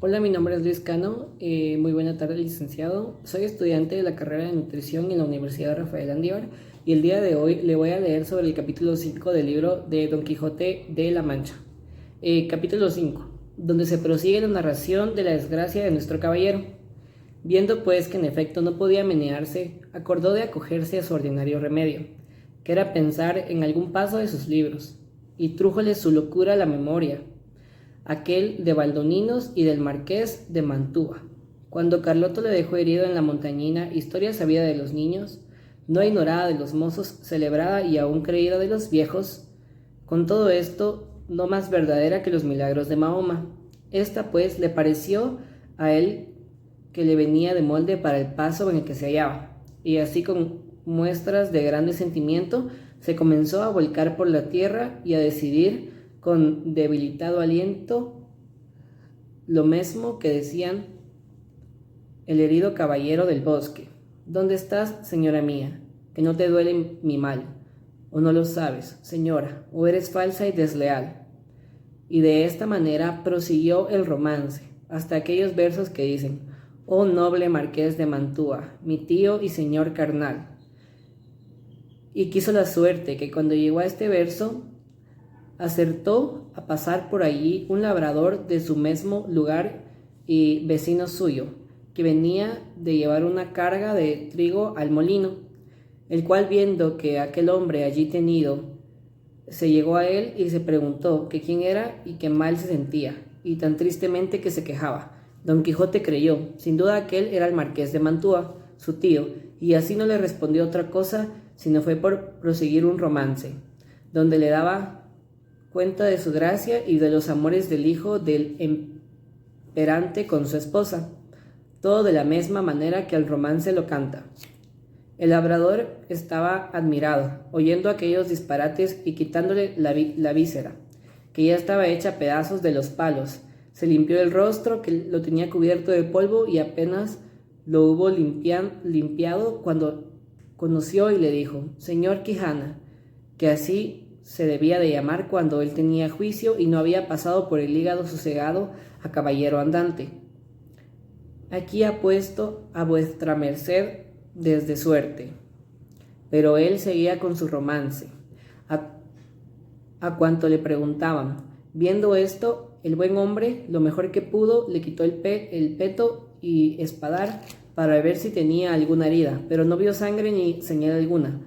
Hola, mi nombre es Luis Cano. Muy buena tarde, licenciado. Soy estudiante de la carrera de nutrición en la Universidad Rafael Andívar y el día de hoy le voy a leer sobre el capítulo 5 del libro de Don Quijote de la Mancha. Capítulo 5, donde se prosigue la narración de la desgracia de nuestro caballero. Viendo pues que en efecto no podía menearse, acordó de acogerse a su ordinario remedio, que era pensar en algún paso de sus libros, y trújole su locura a la memoria, aquel de Baldoninos y del Marqués de Mantua. Cuando Carloto le dejó herido en la montañina, historia sabida de los niños, no ignorada de los mozos, celebrada y aún creída de los viejos, con todo esto no más verdadera que los milagros de Mahoma. Esta pues le pareció a él que le venía de molde para el paso en el que se hallaba, y así con muestras de grande sentimiento se comenzó a volcar por la tierra y a decidir con debilitado aliento lo mismo que decían el herido caballero del bosque. ¿Dónde estás, señora mía? Que no te duele mi mal, o no lo sabes, señora, o eres falsa y desleal. Y de esta manera prosiguió el romance, hasta aquellos versos que dicen: oh noble marqués de Mantua, mi tío y señor carnal. Y quiso la suerte que cuando llegó a este verso, acertó a pasar por allí un labrador de su mismo lugar y vecino suyo, que venía de llevar una carga de trigo al molino, el cual, viendo que aquel hombre allí tenido, se llegó a él y se preguntó que quién era y qué mal se sentía, y tan tristemente que se quejaba. Don Quijote creyó, sin duda aquel era el marqués de Mantua, su tío, y así no le respondió otra cosa, sino fue por proseguir un romance, donde le daba cuenta de su gracia y de los amores del hijo del emperante con su esposa, todo de la misma manera que el romance lo canta. El labrador estaba admirado, oyendo aquellos disparates y quitándole la víscera, que ya estaba hecha a pedazos de los palos. Se limpió el rostro, que lo tenía cubierto de polvo, y apenas lo hubo limpiado cuando conoció y le dijo: Señor Quijana, que así se debía de llamar cuando él tenía juicio y no había pasado por el hígado sosegado a caballero andante. Aquí ha puesto a vuestra merced desde suerte. Pero él seguía con su romance, a cuanto le preguntaban. Viendo esto, el buen hombre, lo mejor que pudo, le quitó el peto y espadar para ver si tenía alguna herida, pero no vio sangre ni señal alguna.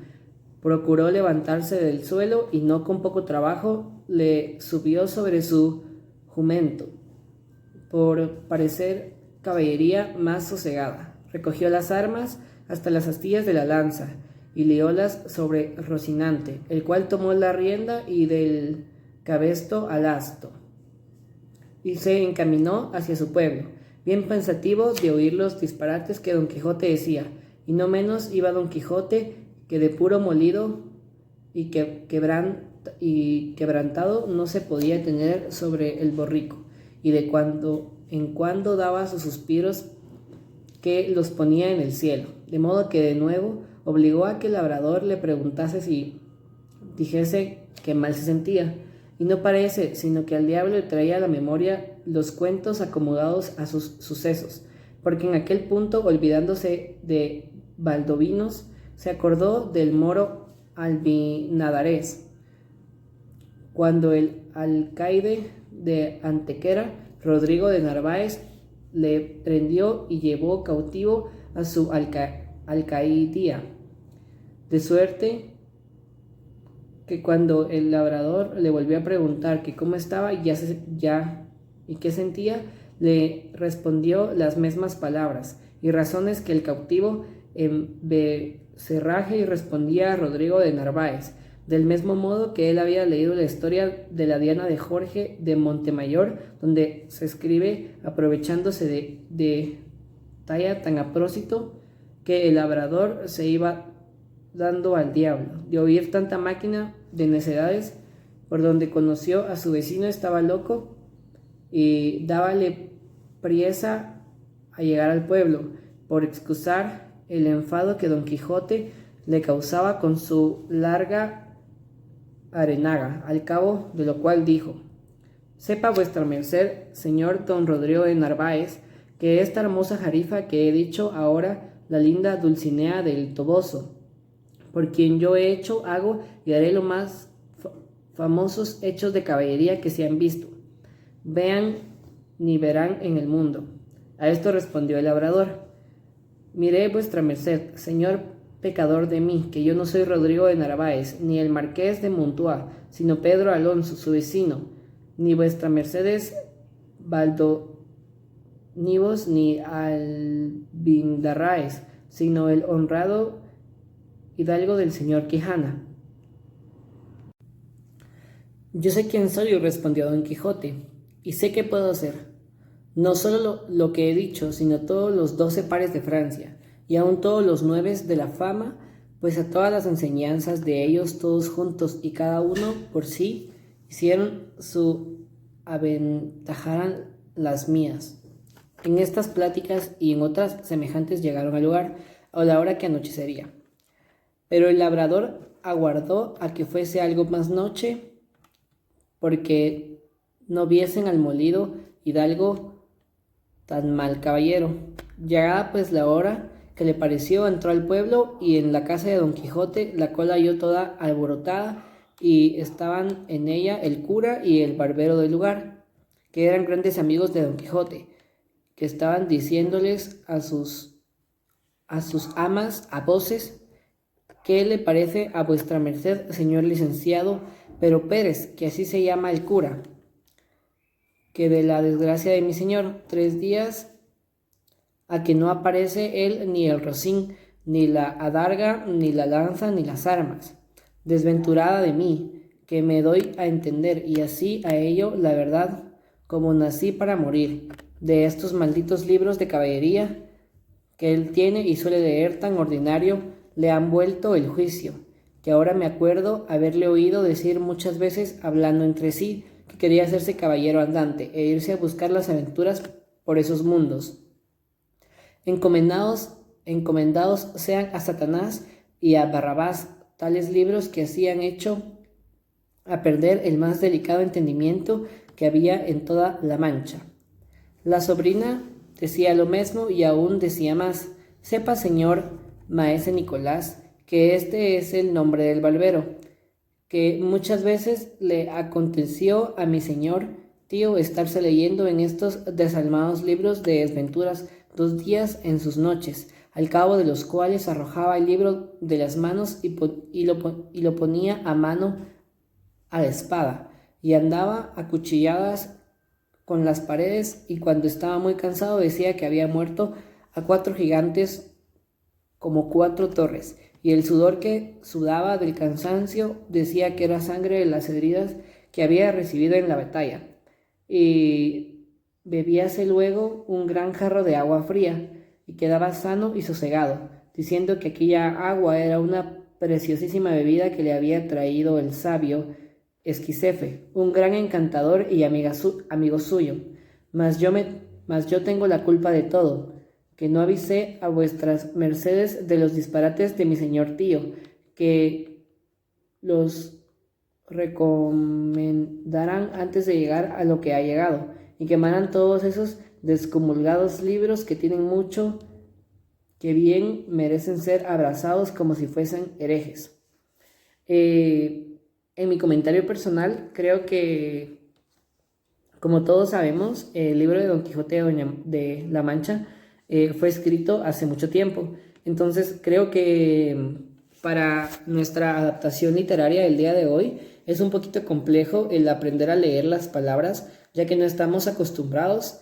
Procuró levantarse del suelo y no con poco trabajo le subió sobre su jumento, por parecer caballería más sosegada. Recogió las armas hasta las astillas de la lanza y liólas sobre Rocinante, el cual tomó la rienda y del cabesto al asto y se encaminó hacia su pueblo, bien pensativo de oír los disparates que Don Quijote decía, y no menos iba Don Quijote, que de puro molido y quebrantado no se podía tener sobre el borrico, y de cuando en cuando daba sus suspiros que los ponía en el cielo, de modo que de nuevo obligó a que el labrador le preguntase si dijese que mal se sentía, y no parece sino que al diablo le traía a la memoria los cuentos acomodados a sus sucesos, porque en aquel punto, olvidándose de Baldovinos, se acordó del moro Albinadarés, cuando el alcaide de Antequera, Rodrigo de Narváez, le prendió y llevó cautivo a su alcaidía, de suerte que cuando el labrador le volvió a preguntar que cómo estaba y qué sentía, le respondió las mismas palabras y razones que el cautivo en becerraje, y respondía a Rodrigo de Narváez, del mismo modo que él había leído la historia de la Diana de Jorge de Montemayor, donde se escribe aprovechándose de talla tan a propósito que el labrador se iba dando al diablo de oír tanta máquina de necedades, por donde conoció a su vecino estaba loco y dábale priesa a llegar al pueblo, por excusar el enfado que Don Quijote le causaba con su larga arenaga, al cabo de lo cual dijo: Sepa vuestra merced, señor don Rodrigo de Narváez, que esta hermosa jarifa que he dicho ahora, la linda Dulcinea del Toboso, por quien yo he hecho, hago y haré los más famosos hechos de caballería que se han visto, vean ni verán en el mundo. A esto respondió el labrador: Miré vuestra merced, señor pecador de mí, que yo no soy Rodrigo de Narváez, ni el marqués de Montua, sino Pedro Alonso, su vecino, ni vuestra merced es Valdonivos ni Albindarráez, sino el honrado hidalgo del señor Quijana. Yo sé quién soy, respondió don Quijote, y sé qué puedo hacer. No solo lo que he dicho, sino todos los 12 pares de Francia, y aun todos los 9 de la fama, pues a todas las enseñanzas de ellos todos juntos y cada uno por sí, hicieron su aventajaran las mías. En estas pláticas y en otras semejantes llegaron al lugar a la hora que anochecería. Pero el labrador aguardó a que fuese algo más noche, porque no viesen al molido hidalgo tan mal caballero. Llegada pues la hora que le pareció, entró al pueblo y en la casa de don Quijote, la cual halló toda alborotada, y estaban en ella el cura y el barbero del lugar, que eran grandes amigos de don Quijote, que estaban diciéndoles a sus amas a voces: ¿Qué le parece a vuestra merced, señor licenciado Pero Pérez, que así se llama el cura, que de la desgracia de mi señor 3 días a que no aparece él ni el rocín, ni la adarga, ni la lanza, ni las armas? Desventurada de mí, que me doy a entender, y así a ello la verdad, como nací para morir, de estos malditos libros de caballería que él tiene y suele leer tan ordinario, le han vuelto el juicio, que ahora me acuerdo haberle oído decir muchas veces, hablando entre sí, que quería hacerse caballero andante e irse a buscar las aventuras por esos mundos. Encomendados sean a Satanás y a Barrabás tales libros que así han hecho a perder el más delicado entendimiento que había en toda la Mancha. La sobrina decía lo mismo y aún decía más: sepa, señor maese Nicolás, que este es el nombre del barbero, que muchas veces le aconteció a mi señor tío estarse leyendo en estos desalmados libros de desventuras 2 días en sus noches, al cabo de los cuales arrojaba el libro de las manos y lo ponía a mano a la espada, y andaba a cuchilladas con las paredes, y cuando estaba muy cansado decía que había muerto a 4 gigantes como 4 torres, y el sudor que sudaba del cansancio decía que era sangre de las heridas que había recibido en la batalla. Y bebíase luego un gran jarro de agua fría, y quedaba sano y sosegado, diciendo que aquella agua era una preciosísima bebida que le había traído el sabio Esquisefe, un gran encantador y amigo suyo. Mas yo tengo la culpa de todo, que no avisé a vuestras mercedes de los disparates de mi señor tío, que los recomendarán antes de llegar a lo que ha llegado, y quemarán todos esos descomulgados libros que tienen mucho que bien merecen ser abrazados como si fuesen herejes. En mi comentario personal, creo que, como todos sabemos, el libro de Don Quijote de la Mancha fue escrito hace mucho tiempo. Entonces, creo que para nuestra adaptación literaria del día de hoy es un poquito complejo el aprender a leer las palabras, ya que no estamos acostumbrados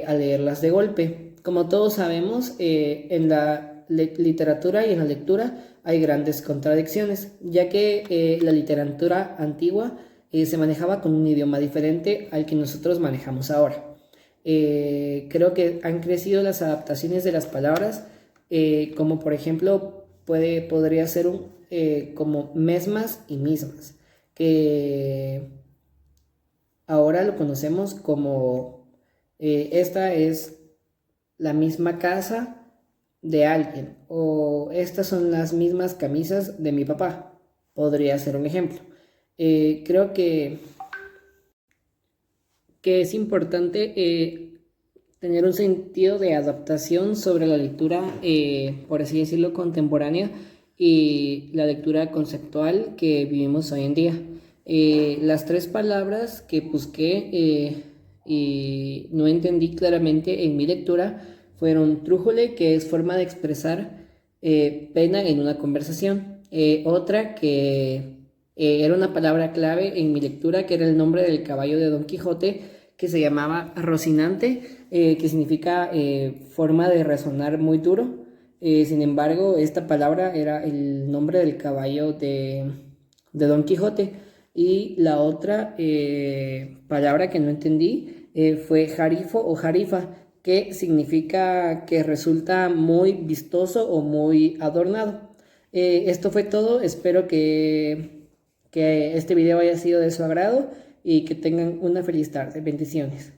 a leerlas de golpe. Como todos sabemos, en la literatura y en la lectura hay grandes contradicciones, ya que la literatura antigua se manejaba con un idioma diferente al que nosotros manejamos ahora. Creo que han crecido las adaptaciones de las palabras, como por ejemplo podría ser como mesmas y mismas, que ahora lo conocemos como esta es la misma casa de alguien, o estas son las mismas camisas de mi papá. Podría ser un ejemplo. Creo que que es importante tener un sentido de adaptación sobre la lectura, por así decirlo, contemporánea y la lectura conceptual que vivimos hoy en día. Las tres palabras que busqué y no entendí claramente en mi lectura fueron trújole, que es forma de expresar pena en una conversación. Otra que era una palabra clave en mi lectura, que era el nombre del caballo de Don Quijote, que se llamaba Rocinante, que significa forma de razonar muy duro. Sin embargo, esta palabra era el nombre del caballo de Don Quijote. Y la otra palabra que no entendí fue jarifo o jarifa, que significa que resulta muy vistoso o muy adornado. Esto fue todo, espero que este video haya sido de su agrado y que tengan una feliz tarde. Bendiciones.